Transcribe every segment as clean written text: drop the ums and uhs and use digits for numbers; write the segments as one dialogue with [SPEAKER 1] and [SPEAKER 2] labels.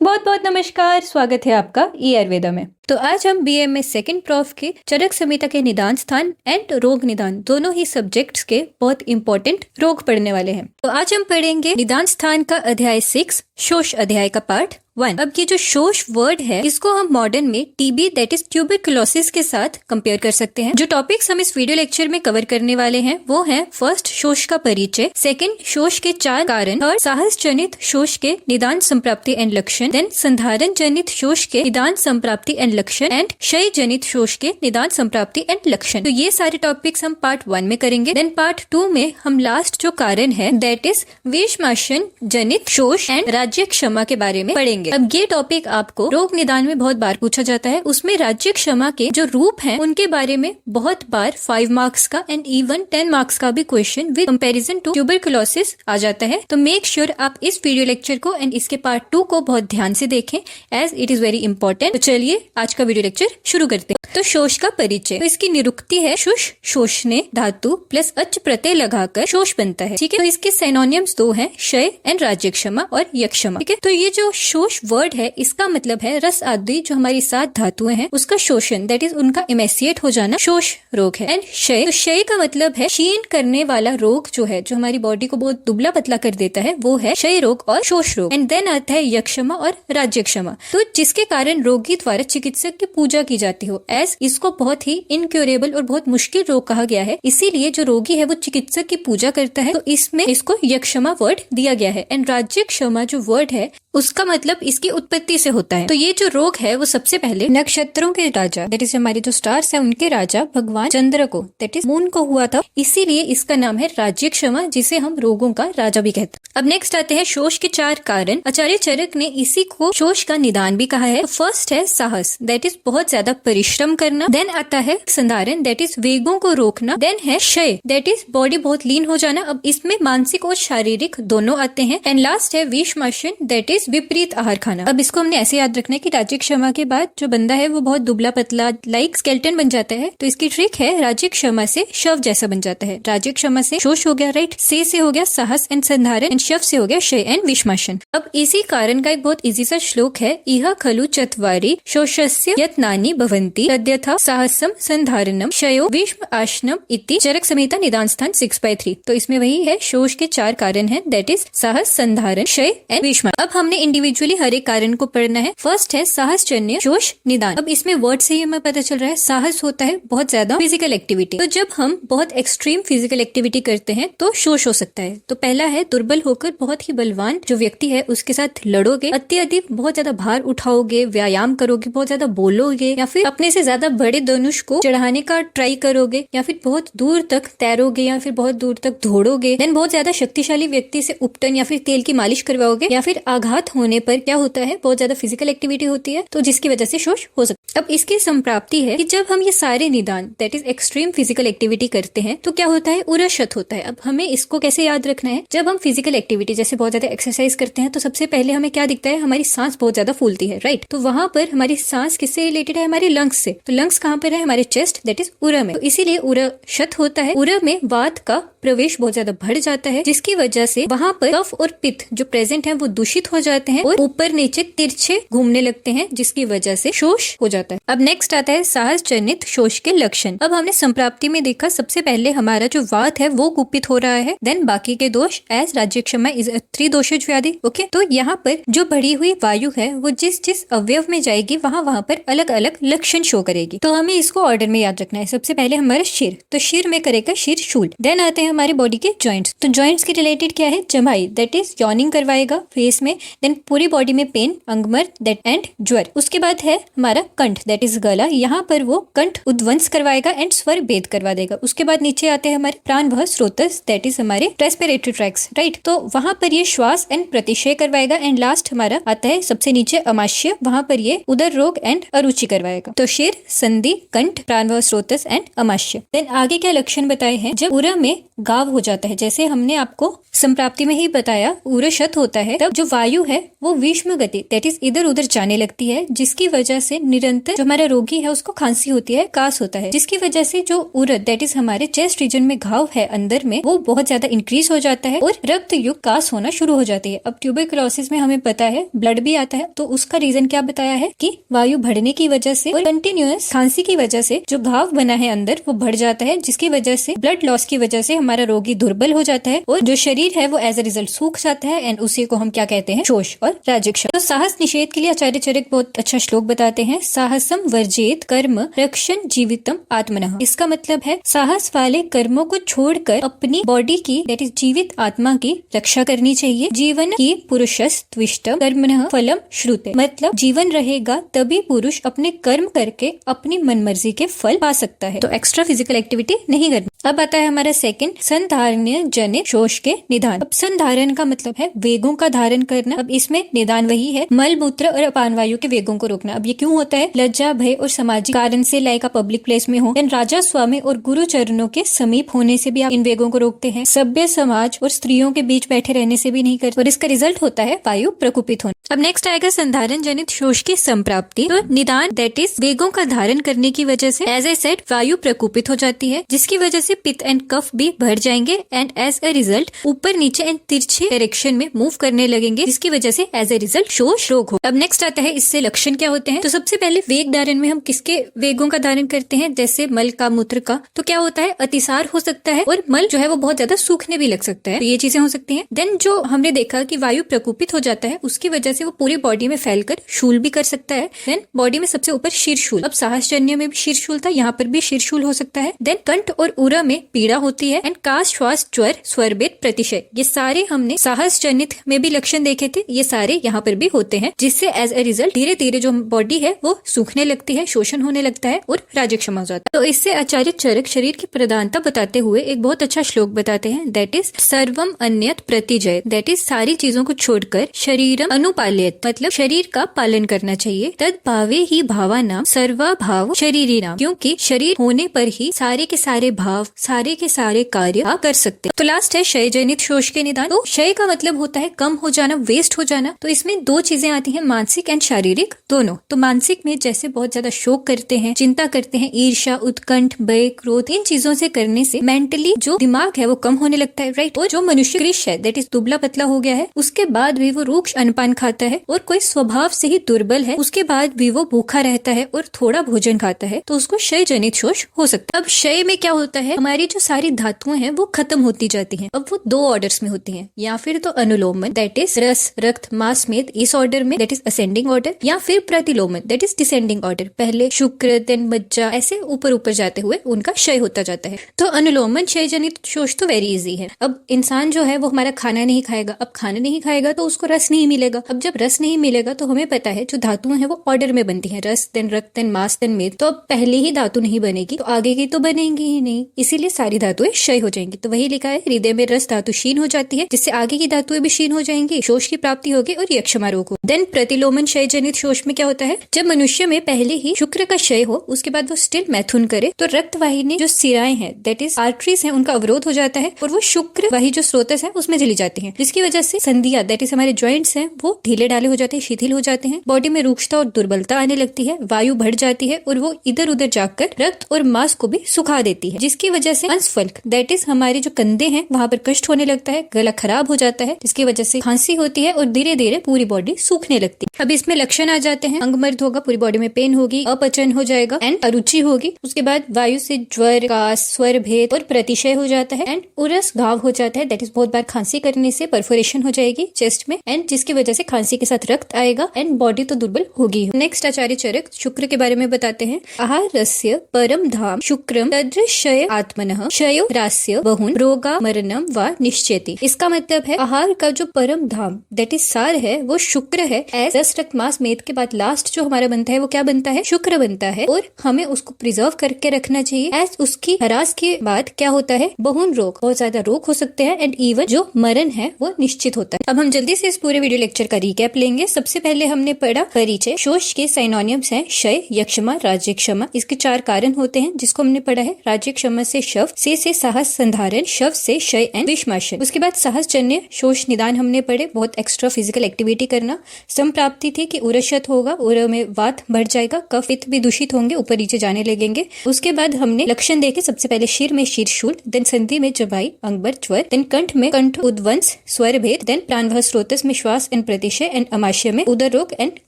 [SPEAKER 1] बहुत बहुत नमस्कार, स्वागत है आपका ई आयुर्वेदा में। तो आज हम बीएमए सेकंड प्रॉफ के चरक संहिता के निदान स्थान एंड रोग निदान दोनों ही सब्जेक्ट्स के बहुत इंपॉर्टेंट रोग पढ़ने वाले हैं। तो आज हम पढ़ेंगे निदान स्थान का अध्याय 6 शोष अध्याय का पार्ट 1। अब ये जो शोष वर्ड है इसको हम मॉडर्न में टीबी दैट इज ट्यूबरकुलोसिस के साथ कंपेयर कर सकते हैं। जो टॉपिक्स हम इस वीडियो लेक्चर में कवर करने वाले हैं वो है फर्स्ट शोष का परिचय, सेकंड शोष के 4 कारण, थर्ड साहस जनित शोष के निदान संप्राप्ति एंड लक्षण, देन संधारण जनित शोष के निदान संप्राप्ति एंड लक्षण एंड क्षय जनित शोष के निदान संप्राप्ति एंड लक्षण। तो ये सारे टॉपिक्स हम पार्ट 1 में करेंगे। देन पार्ट 2 में हम लास्ट जो कारण है दैट इज विषमाशन जनित शोष एंड राज्य क्षमा के बारे में पढ़ेंगे। अब ये टॉपिक आपको रोग निदान में बहुत बार पूछा जाता है। उसमें राज्य क्षमा के जो रूप हैं उनके बारे में बहुत बार 5 मार्क्स का एंड इवन 10 मार्क्स का भी question with comparison to tuberculosis आ जाता है। तो मेक श्योर आप इस वीडियो लेक्चर को एंड इसके पार्ट 2 को बहुत ध्यान से देखें as it is very important. तो चलिए आज का वीडियो लेक्चर शुरू करते हैं। तो शोष का परिचय, तो इसकी निरुक्ति है शुष शोषने धातु प्लस अच प्रत्यय लगाकर शोष बनता है। ठीक है, तो इसके सिनोनिम्स 2 हैं, क्षय एंड राज्य क्षमा और यक्षमा। ठीक है, तो ये जो शोष वर्ड है इसका मतलब है रस आदि जो हमारी 7 धातुएं हैं उसका शोषण दैट इज उनका इमेसिएट हो जाना शोष रोग है। एंड क्षय, तो क्षय का मतलब है क्षीण करने वाला रोग जो है, जो हमारी बॉडी को बहुत दुबला पतला कर देता है वो है क्षय रोग और शोष रोग। एंड देन आता है यक्षमा और राज्य क्षमा, तो जिसके कारण रोगी द्वारा चिकित्सक की पूजा की जाती हो एज इसको बहुत ही इनक्योरेबल और बहुत मुश्किल रोग कहा गया है। इसीलिए जो रोगी है वो चिकित्सक की पूजा करता है, तो इसमें इसको यक्षमा वर्ड दिया गया है। एंड राज्य क्षमा जो वर्ड है उसका मतलब इसकी उत्पत्ति से होता है। तो ये जो रोग है वो सबसे पहले नक्षत्रों के राजा दैट इज हमारे जो स्टार्स है उनके राजा भगवान चंद्र को दैट इज मून को हुआ था, इसीलिए इसका नाम है राज्य क्षमा, जिसे हम रोगों का राजा भी कहते हैं। अब नेक्स्ट आते हैं शोष के 4 कारण। आचार्य चरक ने इसी को शोष का निदान भी कहा है। फर्स्ट है साहस दैट इज बहुत ज्यादा परिश्रम करना, देन आता है संधारण दैट इज वेगों को रोकना, देन है क्षय दैट इज बॉडी बहुत लीन हो जाना। अब इसमें मानसिक और शारीरिक दोनों आते हैं। एंड लास्ट है विषमाशन दैट इज विपरीत आहार खाना। अब इसको हमने ऐसे याद रखना है कि राज्य क्षमा के बाद जो बंदा है वो बहुत दुबला पतला लाइक स्केलेटन बन जाता है, तो इसकी ट्रिक है राज्य क्षमा से शव जैसा बन जाता है। राज्य क्षमा से शोष हो गया, राइट, से हो गया साहस एंड संधारण एंड शव से हो गया क्षय एंड विषमाशन। अब इसी कारण का एक बहुत इजी सा श्लोक है, इह खलु चत्वारि शोषस्य यत्नानि भवन्ति तद्यथा साहसम संधारणम क्षयो विषम आशनम इति चरक संहिता निदान स्थान 6/3। तो इसमें वही है, शोष के 4 कारण है दैट इज साहस, संधारण, क्षय एंड विषमाशन। अब हमने इंडिविजुअली हर एक कारण को पढ़ना है। फर्स्ट है साहस जन्य शोष निदान। अब इसमें वर्ड से ही हमें पता चल रहा है साहस होता है बहुत ज्यादा फिजिकल एक्टिविटी, तो जब हम बहुत एक्सट्रीम फिजिकल एक्टिविटी करते हैं तो शोष हो सकता है। तो पहला है दुर्बल होकर बहुत ही बलवान जो व्यक्ति है उसके साथ लड़ोगे, अत्यधिक बहुत ज्यादा भार उठाओगे, व्यायाम करोगे, बहुत ज्यादा बोलोगे, या फिर अपने से ज्यादा बड़े धनुष को चढ़ाने का ट्राई करोगे, या फिर बहुत दूर तक तैरोगे, या फिर बहुत दूर तक दौड़ोगे। देन बहुत ज्यादा शक्तिशाली व्यक्ति से उपटन या फिर तेल की मालिश करवाओगे, या फिर आघात होने पर क्या होता है बहुत ज्यादा फिजिकल एक्टिविटी होती है तो जिसकी वजह से शोष हो सकता है। अब इसकी संप्राप्ति है कि जब हम ये सारे निदान that is extreme physical activity करते हैं तो क्या होता है, उरशत होता है। अब हमें इसको कैसे याद रखना है, जब हम फिजिकल एक्टिविटी जैसे बहुत ज्यादा एक्सरसाइज करते हैं तो सबसे पहले हमें क्या दिखता है, हमारी सांस बहुत ज्यादा फूलती है, राइट। तो वहां पर हमारी सांस किससे रिलेटेड है, हमारे लंग्स से। तो लंग्स कहाँ पर है, हमारे चेस्ट दैट इज उरम में, तो इसीलिए उरशत होता है। उरम में वात का प्रवेश बहुत ज्यादा बढ़ जाता है, जिसकी वजह से वहां पर कफ और पित्त जो प्रेजेंट है वो दूषित हो जाते हैं और ऊपर नीचे तिरछे घूमने लगते हैं, जिसकी वजह से शोष हो जाता है। अब नेक्स्ट आता है साहस जनित शोष के लक्षण। अब हमने संप्राप्ति में देखा सबसे पहले हमारा जो वात है वो कुपित हो रहा है, देन बाकी के दोष एज राज्य क्षमा इज त्रिदोषज व्याधि। ओके, तो यहाँ पर जो बढ़ी हुई वायु है वो जिस जिस अवयव में जाएगी वहां पर अलग अलग लक्षण शो करेगी। तो हमें इसको ऑर्डर में याद रखना है। सबसे पहले हमारा शिर, तो शिर में करेगा शिर शूल। देन आते हैं हमारे बॉडी के जॉइंट्स, तो जॉइंट्स के रिलेटेड क्या है, जमाई दैट इज यॉर्निंग करवाएगा फेस में। देन पूरी बॉडी में पेन, अंगमर्द दैट एंड ज्वर। उसके बाद है हमारा कंठ दैट इज गला, यहाँ पर वो कंठ उद्वंस करवाएगा एंड स्वर भेद करवा देगा। उसके बाद नीचे आते हैं हमारे प्राण वह स्रोतस दैट इज हमारे रेस्पिरेटरी ट्रैक्स, राइट, तो वहां पर ये श्वास एंड प्रतिशय करवाएगा। एंड लास्ट हमारा आता है सबसे नीचे अमाशय, वहां पर ये उदर रोग एंड अरुचि करवाएगा। तो शिर, संधि, कंठ, प्राण वह स्रोतस एंड अमाशय। देन आगे क्या लक्षण बताए हैं, जब उरम में गाव हो जाता है। जैसे हमने आपको संप्राप्ति में ही बताया, उरशत होता है तब जो वायु है वो विषम गति दैट इज इधर उधर जाने लगती है, जिसकी वजह से निरंतर जो हमारा रोगी है उसको खांसी होती है, कास होता है, जिसकी वजह से जो उरद दैट इज हमारे चेस्ट रीजन में घाव है अंदर में वो बहुत ज्यादा इंक्रीज हो जाता है और रक्त युक्त कास होना शुरू हो जाती है। अब ट्यूबरकुलोसिस में हमें पता है ब्लड भी आता है, तो उसका रीजन क्या बताया है कि वायु बढ़ने की वजह से और कंटिन्यूअस खांसी की वजह से जो घाव बना है अंदर वो बढ़ जाता है, जिसकी वजह से ब्लड लॉस की वजह से हमारा रोगी दुर्बल हो जाता है और जो शरीर है वो एज ए रिजल्ट सूख जाता है एंड उसी को हम क्या कहते हैं, शोष और राजक्षम। तो साहस निषेध के लिए आचार्य चरक बहुत अच्छा श्लोक बताते हैं, साहसम वर्जेत कर्म रक्षण जीवितम आत्मनः। इसका मतलब है साहस वाले कर्मों को छोड़कर अपनी बॉडी की दैट इज जीवित आत्मा की रक्षा करनी चाहिए। जीवन की पुरुषस्त्विष्टम कर्मणः फलम श्रुते, मतलब जीवन रहेगा तभी पुरुष अपने कर्म करके अपनी मनमर्जी के फल पा सकता है, तो एक्स्ट्रा फिजिकल एक्टिविटी नहीं करनी। अब आता है हमारा सेकंड, संधारण जनित शोष के निदान। अब संधारण का मतलब है वेगों का धारण करना। अब इसमें निदान वही है मल मूत्र और अपान वायु के वेगों को रोकना। अब ये क्यों होता है, लज्जा भय और सामाजिक कारण से, लाइक आप पब्लिक प्लेस में हो, राजा स्वामी और गुरु चरणों के समीप होने से भी आप इन वेगों को रोकते हैं। सभ्य समाज और स्त्रियों के बीच बैठे रहने से भी नहीं करते और इसका रिजल्ट होता है वायु प्रकुपित होना। अब नेक्स्ट आएगा संधारण जनित शोष की संप्राप्ति। तो निदान दैट इज वेगों का धारण करने की वजह से एज ए सेड वायु प्रकुपित हो जाती है, जिसकी वजह से पित्त एंड कफ भी बढ़ जाएंगे एंड एज ए रिजल्ट ऊपर नीचे एंड तिरछे डायरेक्शन में मूव करने लगेंगे, जिसकी वजह से एज ए रिजल्ट शोष रोग हो। अब नेक्स्ट आता है इससे लक्षण क्या होते हैं। तो सबसे पहले वेग धारण में हम किसके वेगों का धारण करते हैं, जैसे मल का मूत्र का। तो क्या होता है, अतिसार हो सकता है और मल जो है वो बहुत ज्यादा सूखने भी लग सकता है, तो ये चीजें हो सकती हैं। देन जो हमने देखा कि वायु प्रकुपित हो जाता है, उसकी वजह से वो पूरी बॉडी में फैलकर शूल भी कर सकता है। देन बॉडी में सबसे ऊपर शीर्षूल, अब साहसजन्य में भी शीर्षूल था, यहाँ पर भी शीर्षूल हो सकता है। देन कंठ और उरा में पीड़ा होती है एंड काश श्वास ज्वर स्वरभेद प्रतिशय, ये सारे हमने साहस जनित में भी लक्षण देखे थे, ये सारे यहाँ पर भी होते हैं, जिससे एज ए रिजल्ट धीरे धीरे जो बॉडी है वो सूखने लगती है, शोषण होने लगता है और राजक्षम हो जाता है। तो इससे आचार्य चरक शरीर की प्रधानता बताते हुए एक बहुत अच्छा श्लोक बताते हैं, दैट इज सर्वम अन्यत प्रतिजय, दैट इज सारी चीजों को छोड़कर शरीरम अनुपाल्यत, मतलब शरीर का पालन करना चाहिए। तद भावे ही भावानाम सर्वा भाव शरीरी नाम, क्योंकि शरीर होने पर ही सारे के सारे भाव सारे के सारे कार्य आप कर सकते हैं। तो लास्ट है क्षय जनित शोष के निदान। तो क्षय का मतलब होता है कम हो जाना, वेस्ट हो जाना। तो इसमें दो चीजें आती हैं, मानसिक एंड शारीरिक दोनों। तो मानसिक में जैसे बहुत ज्यादा शोक करते हैं, चिंता करते हैं, ईर्ष्या, उत्कंठ, भय, क्रोध, इन चीजों से करने से मेंटली जो दिमाग है वो कम होने लगता है, राइट। और जो मनुष्य कृष है दैट इज दुबला पतला हो गया है, उसके बाद भी वो रूक्ष अनपान खाता है और कोई स्वभाव से ही दुर्बल है, उसके बाद भी वो भूखा रहता है और थोड़ा भोजन खाता है, तो उसको क्षय जनित शोष हो सकता है। अब क्षय में क्या होता है, हमारी जो सारी धातुएं हैं वो खत्म होती जाती हैं। अब वो दो ऑर्डर्स में होती हैं, या फिर तो अनुलोमन दैट इज रस रक्त मांस मेद, इस ऑर्डर में दैट इज असेंडिंग ऑर्डर, या फिर प्रतिलोमन दैट इज डिसेंडिंग ऑर्डर, पहले शुक्र देन मज्जा, ऐसे ऊपर ऊपर जाते हुए उनका क्षय होता जाता है। तो अनुलोमन क्षय जनित शोष तो वेरी इजी है। अब इंसान जो है वो हमारा खाना नहीं खाएगा, अब खाना नहीं खाएगा तो उसको रस नहीं मिलेगा। अब जब रस नहीं मिलेगा तो हमें पता है जो धातुएं हैं वो ऑर्डर में बनती हैं, रस देन रक्त देन मांस देन मेद। तो अब पहले ही धातु नहीं बनेगी तो आगे की तो बनेगी ही नहीं, इसीलिए सारी धातुएं क्षय हो जाएंगी। तो वही लिखा है, हृदय में रस धातु क्षीण हो जाती है, जिससे आगे की धातुएं भी क्षीण हो जाएंगी, शोष की प्राप्ति होगी और यक्षमा रोग हो। देन प्रतिलोमन क्षय जनित शोष में क्या होता है, जब मनुष्य में पहले ही शुक्र का क्षय हो, उसके बाद वो स्टिल मैथुन करे तो रक्त वाहिनी जो सिराएं हैं दैट इज आर्टरीज हैं, उनका अवरोध हो जाता है और वो शुक्र वाही जो स्रोतस है उसमें चली जाती है, जिसकी वजह से संधियां दैट इज हमारे जॉइंट्स हैं वो ढीले डाले हो जाते हैं, शिथिल हो जाते हैं, बॉडी में रुक्षता और दुर्बलता आने लगती है, वायु बढ़ जाती है और वो इधर उधर जाकर रक्त और मांस को भी सुखा देती है, जिसकी वजह से अंशफल्क दैट इज हमारे जो कंधे हैं वहां पर कष्ट होने लगता है, गला खराब हो जाता है, जिसकी वजह से खांसी होती है और धीरे धीरे पूरी बॉडी सूखने लगती है। अब इसमें लक्षण आ जाते हैं, अंगमर्द होगा, पूरी बॉडी में पेन होगी, अपचन हो जाएगा एंड अरुचि होगी, उसके बाद वायु से ज्वर कास स्वर भेद और प्रतिशय हो जाता है एंड उरस घाव हो जाता है, दैट इज बहुत बार खांसी करने से परफोरेशन हो जाएगी चेस्ट में एंड जिसकी वजह से खांसी के साथ रक्त आएगा एंड बॉडी तो दुर्बल होगी। नेक्स्ट आचार्य चरक शुक्र के बारे में बताते हैं, आहारस्य परम धाम शुक्रम तदृशय आत्मनः क्षयो रास्य बहुन रोगा मरणम व निश्चेति। इसका मतलब है आहार का जो परम धाम दैट इज सार है वो शुक्र है। एज रस रक्त मांस मेद के बाद लास्ट जो हमारा बनता है वो क्या बनता है, शुक्र बनता है और हमें उसको प्रिजर्व करके रखना चाहिए। एज उसकी हरास के बाद क्या होता है, बहुन रोग, बहुत ज्यादा रोग हो सकते हैं एंड इवन जो मरण है वो निश्चित होता है। अब हम जल्दी से इस पूरे वीडियो लेक्चर का रिकैप लेंगे। सबसे पहले हमने पढ़ा परिचय, शोष के साइनोनिम्स हैं क्षय, यक्षमा, राज्यक्षमा। इसके 4 कारण होते हैं जिसको हमने पढ़ा है। राज्यक्षमा से शव, से साहस संधारण, शव से शय एंड विषमाशन। उसके बाद साहसजन्य शोष निदान हमने पढ़े, बहुत एक्स्ट्रा फिजिकल एक्टिविटी करना। संप्राप्ति थी कि उरशत होगा, उर में वात बढ़ जाएगा, कफ पित्त भी दूषित होंगे, ऊपर नीचे जाने लगेंगे। उसके बाद हमने लक्षण देखे, सबसे पहले शिर में शीरशूल, देन संधि में जबाई, अंगबर, ज्वर, देन कंठ में कंठ उद्वंस, स्वर भेद, देन प्राणवाह स्रोतस में श्वास एंड प्रतिशय एंड अमाशय में उदर रोग एंड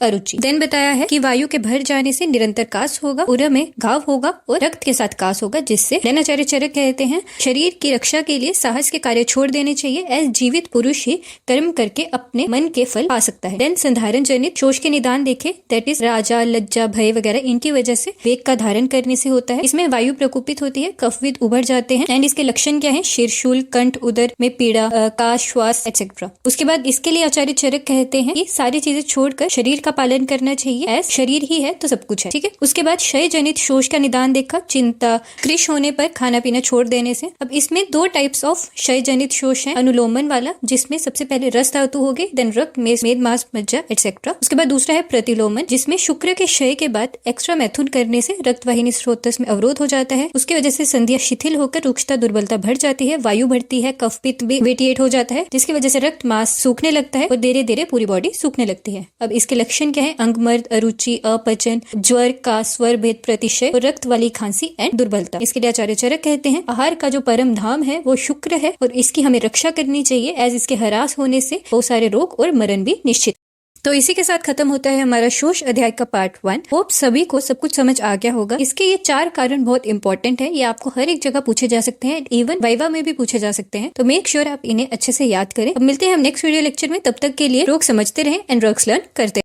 [SPEAKER 1] अरुचि। देन बताया है कि वायु के भर जाने से निरंतर कास होगा, उर में घाव होगा और रक्त के साथ कास होगा, जिससे आचार्य चरक कहते हैं शरीर की रक्षा के लिए साहस के कार्य छोड़ देने चाहिए, एस जीवित पुरुष ही कर्म करके अपने मन के फल पा सकता है। देन संधारण जनित शोष के निदान देखे, दैट इज राजा, लज्जा, भय वगैरह, इनकी वजह से वेग का धारण करने से होता है। इसमें वायु प्रकोपित होती है, कफविद उभर जाते हैं एंड इसके लक्षण क्या है, शीरशूल, कंठ, उदर में पीड़ा, काश, श्वास एक्सेट्रा। उसके बाद इसके लिए आचार्य चरक कहते हैं कि सारी चीजें छोड़कर शरीर का पालन करना चाहिए, एस शरीर ही है तो सब कुछ है, ठीक है। उसके बाद क्षय जनित शोष का निदान देखा, चिंता, कृश होने पर खाना पीना छोड़ देने से। अब इसमें दो टाइप्स ऑफ क्षय जनित शोष है, अनुलोमन वाला जिसमें सबसे पहले रस धातु हो गई, देन रक्त, मेद, मांस, मज्जा एक्सेट्रा। उसके बाद दूसरा है प्रतिलोमन, जिसमें शुक्र के क्षय के बाद एक्स्ट्रा मैथुन करने से रक्तवाहिनी स्रोतस में अवरोध हो जाता है। उसकी वजह से संधियां शिथिल होकर रुक्षता, दुर्बलता बढ़ जाती है, वायु बढ़ती है, कफ पित्त भी वेटिएट हो जाता है, जिसकी वजह से रक्त, मांस सूखने लगता है और धीरे धीरे पूरी बॉडी सूखने लगती है। अब इसके लक्षण क्या है, अंगमर्द, अरुचि, अपचन, ज्वर का, स्वर भेद, प्रतिशय और रक्त वाली खांसी एंड दुर्बलता। इसके लिए आचार्य चरक कहते हैं आहार का जो परम धाम है वो शुक्र है और इसकी हमें रक्षा करनी चाहिए, एज इसके हरास होने से बहुत सारे रोग और मरण भी निश्चित। तो इसी के साथ खत्म होता है हमारा शोष अध्याय का पार्ट 1। होप सभी को सब कुछ समझ आ गया होगा। इसके ये 4 कारण बहुत इंपॉर्टेंट है, ये आपको हर एक जगह पूछे जा सकते हैं, इवन वाइवा में भी पूछे जा सकते हैं, तो मेक श्योर आप इन्हें अच्छे से याद करें। अब मिलते हैं हम नेक्स्ट वीडियो लेक्चर में, तब तक के लिए रोग समझते रहें एंड ड्रग्स लर्न करते